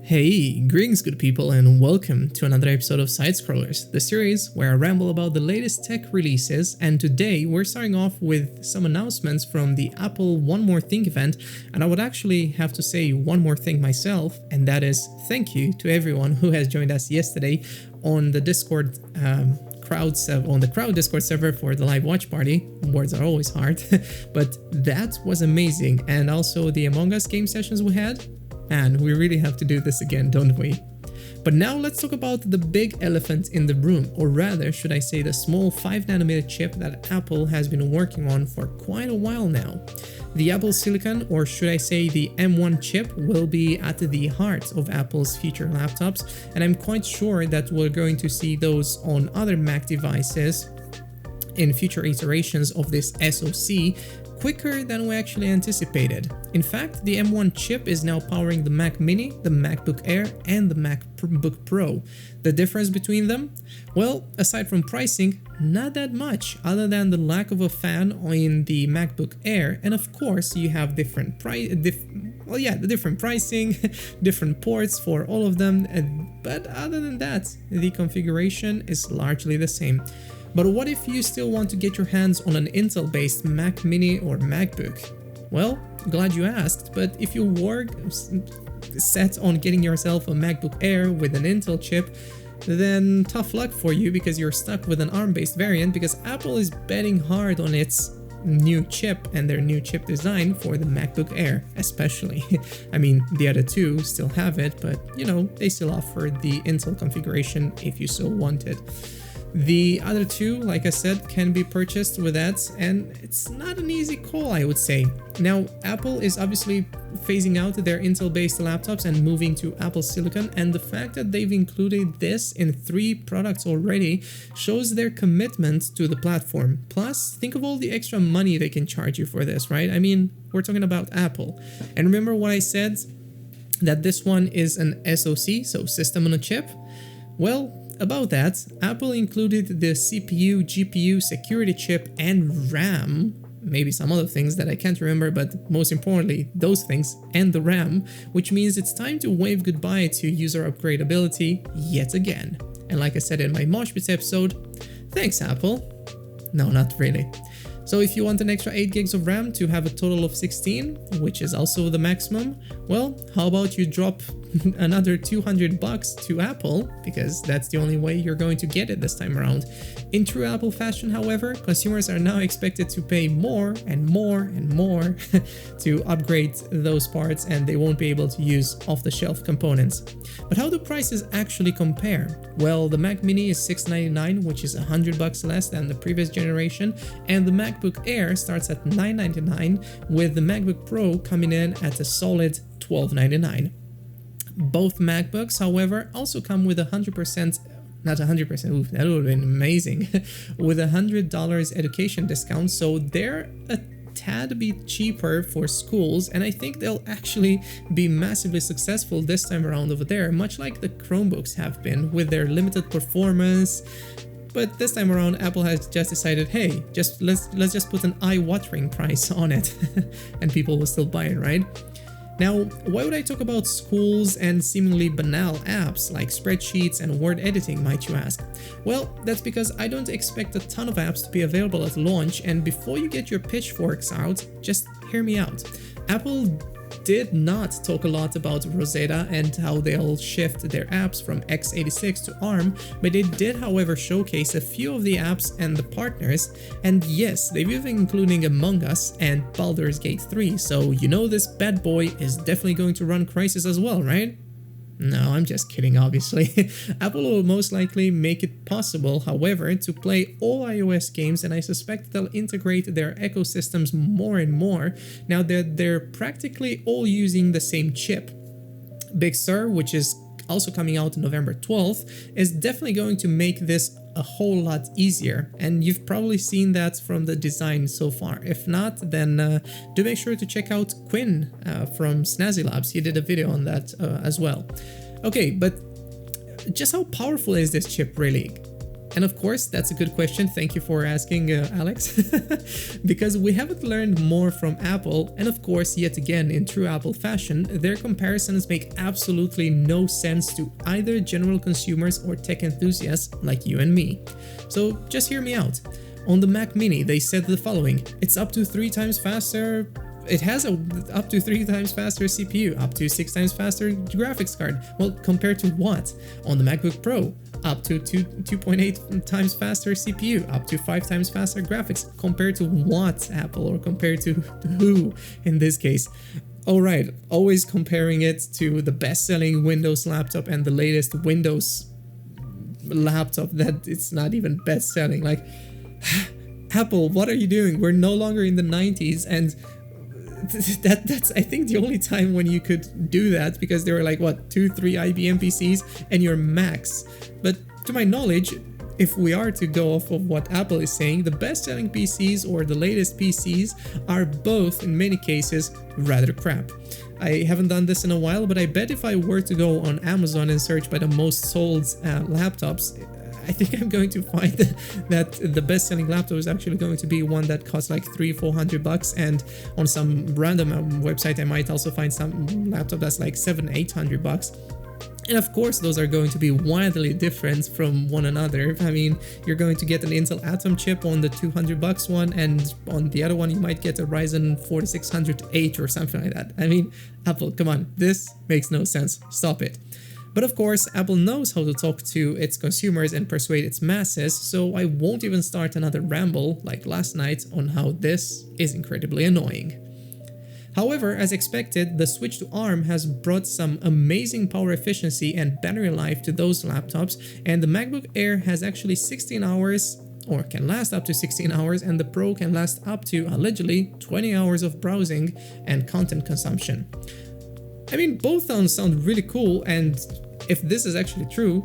Hey, greetings good people and welcome to another episode of Sidescrollers, the series where I ramble about the latest tech releases, and today we're starting off with some announcements from the Apple One More Thing event, and I would actually have to say one more thing myself, and that is thank you to everyone who has joined us yesterday on the Discord crowd Discord server for the live watch party. Words are always hard, but that was amazing, and also the Among Us game sessions we had. Man, we really have to do this again, don't we? But now let's talk about the big elephant in the room, or rather, should I say the small 5nm chip that Apple has been working on for quite a while now. The Apple Silicon, or should I say the M1 chip, will be at the heart of Apple's future laptops, and I'm quite sure that we're going to see those on other Mac devices in future iterations of this SoC, quicker than we actually anticipated. In fact, the M1 chip is now powering the Mac Mini, the MacBook Air, and the MacBook Pro. The difference between them? Well, aside from pricing, not that much, other than the lack of a fan in the MacBook Air, and of course you have different different pricing, different ports for all of them, but other than that, the configuration is largely the same. But what if you still want to get your hands on an Intel-based Mac Mini or MacBook? Well, glad you asked, but if you were set on getting yourself a MacBook Air with an Intel chip, then tough luck for you because you're stuck with an ARM-based variant, because Apple is betting hard on its new chip and their new chip design for the MacBook Air, especially. I mean, the other two still have it, but you know, they still offer the Intel configuration if you so want it. The other two, like I said, can be purchased with that, and it's not an easy call, I would say. Now, Apple is obviously phasing out their Intel-based laptops and moving to Apple Silicon, and the fact that they've included this in 3 products already shows their commitment to the platform. Plus, think of all the extra money they can charge you for this, right? I mean, we're talking about Apple. And remember what I said? That this one is an SoC, so system on a chip? Well, about that, Apple included the CPU, GPU, security chip, and RAM, maybe some other things that I can't remember, but most importantly, those things and the RAM, which means it's time to wave goodbye to user upgradability yet again. And like I said in my Mosh Pits episode, thanks Apple. No, not really. So if you want an extra 8 gigs of RAM to have a total of 16, which is also the maximum, well, how about you drop another $200 to Apple, because that's the only way you're going to get it this time around. In true Apple fashion, however, consumers are now expected to pay more and more and more to upgrade those parts, and they won't be able to use off-the-shelf components. But how do prices actually compare? Well, the Mac Mini is $699, which is $100 less than the previous generation, and the MacBook Air starts at $999, with the MacBook Pro coming in at a solid $1299. Both MacBooks, however, also come with 100%, not 100%, oof, that would have been amazing, with $100 education discount, so they're a tad bit cheaper for schools, and I think they'll actually be massively successful this time around over there, much like the Chromebooks have been with their limited performance. But this time around, Apple has just decided, hey, let's just put an eye-watering price on it, and people will still buy it, right? Now, why would I talk about schools and seemingly banal apps like spreadsheets and word editing, might you ask? Well, that's because I don't expect a ton of apps to be available at launch, and before you get your pitchforks out, just hear me out. Apple did not talk a lot about Rosetta and how they'll shift their apps from x86 to ARM, but they did, however, showcase a few of the apps and the partners, and yes, they've even including Among Us and Baldur's Gate 3, so you know this bad boy is definitely going to run Crysis as well, right? No, I'm just kidding, obviously. Apple will most likely make it possible, however, to play all iOS games, and I suspect they'll integrate their ecosystems more and more now that they're practically all using the same chip. Big Sur, which is also coming out November 12th, is definitely going to make this a whole lot easier, and you've probably seen that from the design so far. If not, then do make sure to check out Quinn from Snazzy Labs. He did a video on that as well. Okay, but just how powerful is this chip really? And of course, that's a good question. Thank you for asking, Alex. Because we haven't learned more from Apple, and of course, yet again, in true Apple fashion, their comparisons make absolutely no sense to either general consumers or tech enthusiasts like you and me. So just hear me out. On the Mac Mini, they said the following: it's up to 3 times faster. It has up to 3 times faster CPU, up to 6 times faster graphics card. Well, compared to what? On the MacBook Pro, up to 2.8 times faster CPU, up to 5 times faster graphics. Compared to what, Apple, or compared to who in this case? Alright, always comparing it to the best-selling Windows laptop and the latest Windows laptop that it's not even best-selling. Like, Apple, what are you doing? We're no longer in the 90s, and that's I think the only time when you could do that, because there were like what, 2-3 IBM PCs and your Macs. But to my knowledge, if we are to go off of what Apple is saying, the best-selling PCs or the latest PCs are both in many cases rather crap. I haven't done this in a while, but I bet if I were to go on Amazon and search by the most sold laptops, I think I'm going to find that the best-selling laptop is actually going to be one that costs like $300-400, and on some random website I might also find some laptop that's like $700-800. And of course, those are going to be wildly different from one another. I mean, you're going to get an Intel Atom chip on the $200 one, and on the other one you might get a Ryzen 4600H or something like that. I mean, Apple, come on, this makes no sense. Stop it. But of course, Apple knows how to talk to its consumers and persuade its masses, so I won't even start another ramble like last night on how this is incredibly annoying. However, as expected, the switch to ARM has brought some amazing power efficiency and battery life to those laptops, and the MacBook Air has actually 16 hours, or can last up to 16 hours, and the Pro can last up to, allegedly, 20 hours of browsing and content consumption. I mean, both sound really cool, and if this is actually true,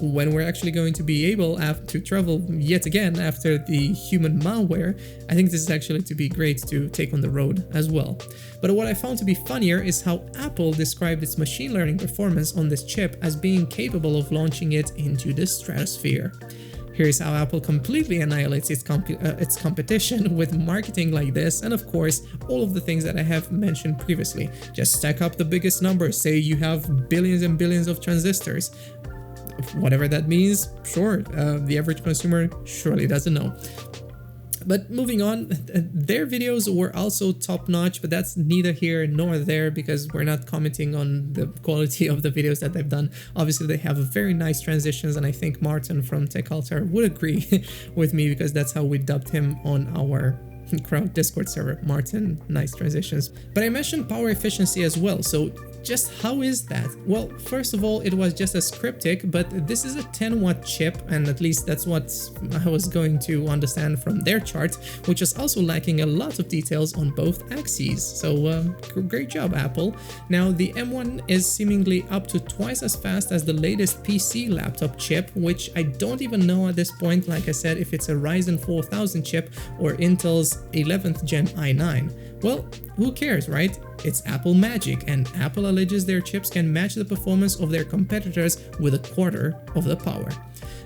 when we're actually going to be able to travel yet again after the human malware, I think this is actually to be great to take on the road as well. But what I found to be funnier is how Apple described its machine learning performance on this chip as being capable of launching it into the stratosphere. Here's how Apple completely annihilates its competition with marketing like this, and of course, all of the things that I have mentioned previously. Just stack up the biggest numbers, say you have billions and billions of transistors. Whatever that means, sure, the average consumer surely doesn't know. But moving on, their videos were also top-notch, but that's neither here nor there because we're not commenting on the quality of the videos that they've done. Obviously, they have very nice transitions, and I think Martin from TechAltar would agree with me because that's how we dubbed him on our crowd Discord server. Martin, nice transitions. But I mentioned power efficiency as well, so just how is that? Well, first of all, it was just as cryptic, but this is a 10-watt chip, and at least that's what I was going to understand from their chart, which is also lacking a lot of details on both axes. So great job, Apple. Now, the M1 is seemingly up to twice as fast as the latest PC laptop chip, which I don't even know at this point, like I said, if it's a Ryzen 4000 chip or Intel's 11th Gen i9. Well, who cares, right? It's Apple magic, and Apple alleges their chips can match the performance of their competitors with a quarter of the power.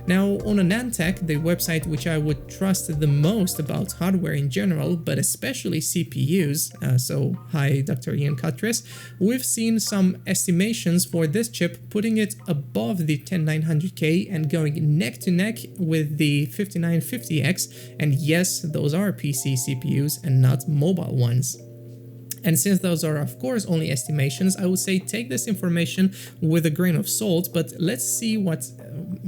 Now, on AnandTech, the website which I would trust the most about hardware in general, but especially CPUs, so hi Dr. Ian Cuttress, we've seen some estimations for this chip putting it above the 10900K and going neck to neck with the 5950X, and yes, those are PC CPUs and not mobile ones. And since those are of course only estimations, I would say take this information with a grain of salt, but let's see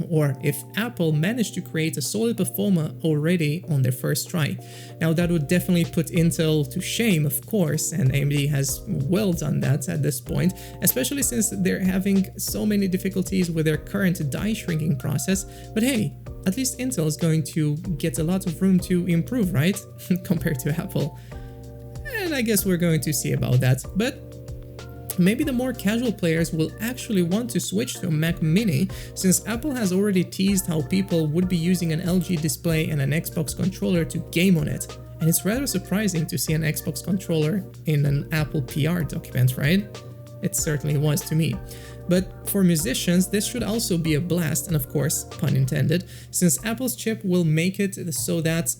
or if Apple managed to create a solid performer already on their first try. Now that would definitely put Intel to shame, of course, and AMD has well done that at this point, especially since they're having so many difficulties with their current die shrinking process. But hey, at least Intel is going to get a lot of room to improve, right? Compared to Apple. And I guess we're going to see about that, but maybe the more casual players will actually want to switch to a Mac Mini, since Apple has already teased how people would be using an LG display and an Xbox controller to game on it. And it's rather surprising to see an Xbox controller in an Apple PR document, right? It certainly was to me. But for musicians, this should also be a blast, and of course, pun intended, since Apple's chip will make it so that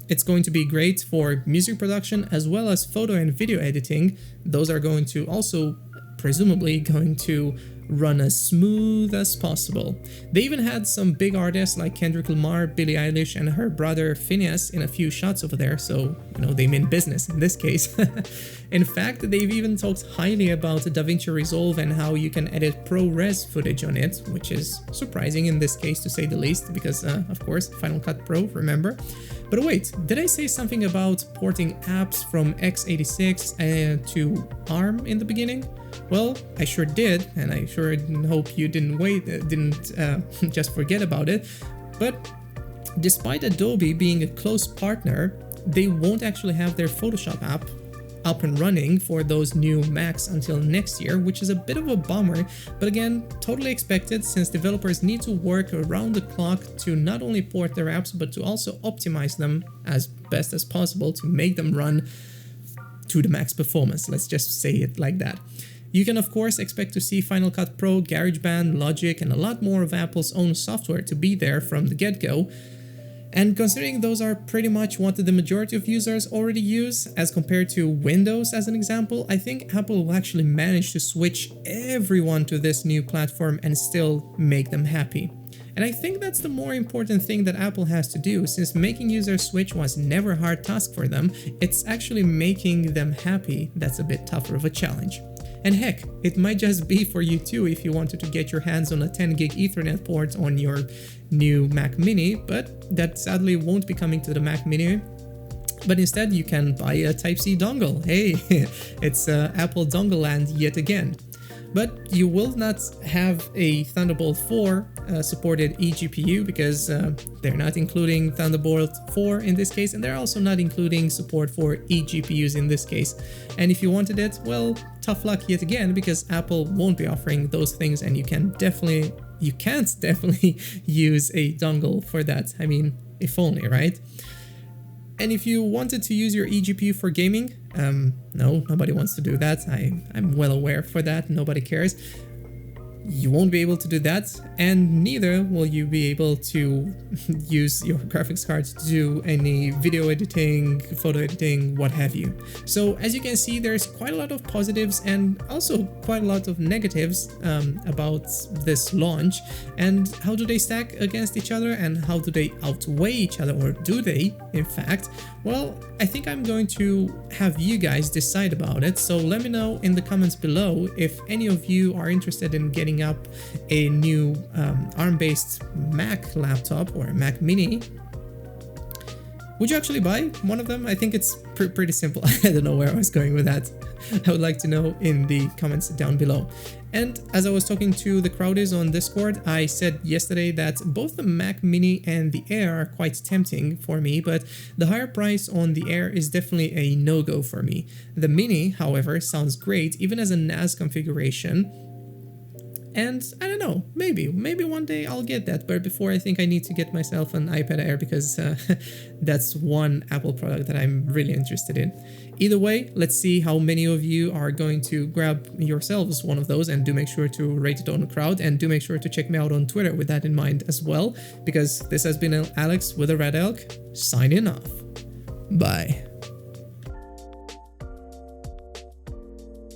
it's going to be great for music production as well as photo and video editing. Those are going to also presumably going to run as smooth as possible. They even had some big artists like Kendrick Lamar, Billie Eilish, and her brother Phineas in a few shots over there, so, you know, they mean business in this case. In fact, they've even talked highly about DaVinci Resolve and how you can edit ProRes footage on it, which is surprising in this case to say the least, because, of course, Final Cut Pro, remember? But wait, did I say something about porting apps from x86 to ARM in the beginning? Well, I sure did, and I sure hope you didn't just forget about it. But despite Adobe being a close partner, they won't actually have their Photoshop app up and running for those new Macs until next year, which is a bit of a bummer, but again, totally expected since developers need to work around the clock to not only port their apps, but to also optimize them as best as possible to make them run to the max performance. Let's just say it like that. You can of course expect to see Final Cut Pro, GarageBand, Logic, and a lot more of Apple's own software to be there from the get-go. And considering those are pretty much what the majority of users already use, as compared to Windows as an example, I think Apple will actually manage to switch everyone to this new platform and still make them happy. And I think that's the more important thing that Apple has to do, since making users switch was never a hard task for them, it's actually making them happy that's a bit tougher of a challenge. And heck, it might just be for you too if you wanted to get your hands on a 10 gig Ethernet port on your new Mac Mini, but that sadly won't be coming to the Mac Mini. But instead you can buy a Type-C dongle. Hey, it's Apple dongle land yet again. But you will not have a Thunderbolt 4 supported eGPU because they're not including Thunderbolt 4 in this case, and they're also not including support for eGPUs in this case. And if you wanted it, well, tough luck yet again, because Apple won't be offering those things, and you can't definitely use a dongle for that. I mean, if only, right? And if you wanted to use your eGPU for gaming, no, nobody wants to do that. I'm well aware for that. Nobody cares. You won't be able to do that, and neither will you be able to use your graphics card to do any video editing, photo editing, what have you. So as you can see, there's quite a lot of positives and also quite a lot of negatives about this launch. And how do they stack against each other, and how do they outweigh each other, or do they, in fact? Well, I think I'm going to have you guys decide about it, so let me know in the comments below if any of you are interested in getting up a new ARM-based Mac laptop or a Mac Mini. Would you actually buy one of them? I think it's pretty simple. I don't know where I was going with that. I would like to know in the comments down below. And as I was talking to the crowdies on Discord, I said yesterday that both the Mac Mini and the Air are quite tempting for me, but the higher price on the Air is definitely a no-go for me. The Mini, however, sounds great even as a NAS configuration. And I don't know, maybe one day I'll get that, but before I think I need to get myself an iPad Air, because that's one Apple product that I'm really interested in. Either way, let's see how many of you are going to grab yourselves one of those, and do make sure to rate it on the crowd, and do make sure to check me out on Twitter with that in mind as well, because this has been Alex with a Red Elk, signing off. Bye.